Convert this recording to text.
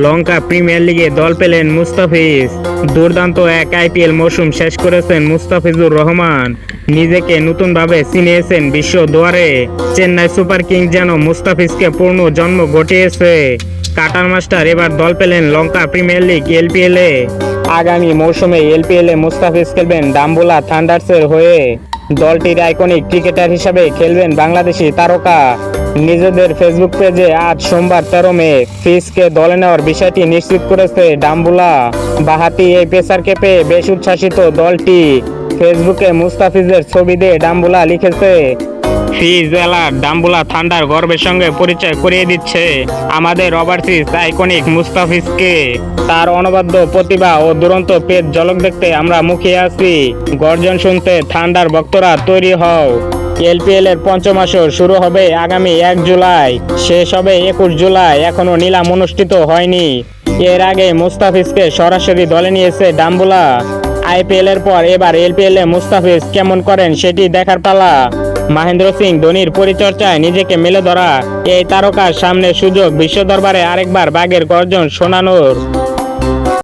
লঙ্কা premier লিগে দল পেলেন মুস্তাফিজ। দুর্দান্ত এক আইপিএল মৌসুম শেষ করেছেন মুস্তাফিজুর রহমান। নিজেকে নতুনভাবে চিনিয়েছেন বিশ্ব দুয়ারে। চেন্নাই সুপার কিংস যেন মুস্তাফিজকে পূর্ণ জন্ম ঘটিয়েছে। কাটার মাস্টার এবার দল পেলেন লঙ্কা প্রিমিয়ার লিগ এলপিএল এ। আগামী মৌসুমে এলপিএল এ মুস্তাফিজ খেলবেন ডাম্বুলা থান্ডার্সের হয়ে। দলটির আইকনিক ক্রিকেটার হিসাবে খেলবেন বাংলাদেশি তারকা। নিজেদের ফেসবুক পেজে আজ সোমবার 13 মে ফিজকে দলে নেওয়ার বিষয়টি নিশ্চিত করেছে ডাম্বুলা। বাঁহাতি এই পেসারকে পেয়ে বেশ উচ্ছ্বাসিত দলটি। ফেসবুকে মুস্তাফিজের ছবি দিয়ে ডাম্বুলা লিখেছে, ফিজ এলার ডাম্বুলা থান্ডার গর্বের সঙ্গে পরিচয় করিয়ে দিচ্ছে আমাদের ওভারসিজ আইকনিক মুস্তাফিজকে। তার অনবদ্য প্রতিভা ও দুরন্ত পেজ ঝলক দেখতে আমরা মুখিয়ে আছি। গর্জন শুনতে থান্ডার ভক্তরা তৈরি হও। এলপিএল এর পঞ্চম আসর শুরু হবে আগামী 1 জুলাই, শেষ হবে 21 জুলাই। এখনো নিলাম অনুষ্ঠিত হয়নি। এর আগে মুস্তাফিজকে সরাসরি দলে নিয়েছে ডাম্বুলা। আইপিএল এর পর এবার এলপিএল এ মুস্তাফিজ কেমন করেন সেটি দেখার পালা। মহেন্দ্র সিং ধোনির পরিচর্যায় নিজেকে মেলে ধরা এই তারকার সামনে সুযোগ বিশ্ব দরবারে আরেকবার বাঘের গর্জন শোনানোর।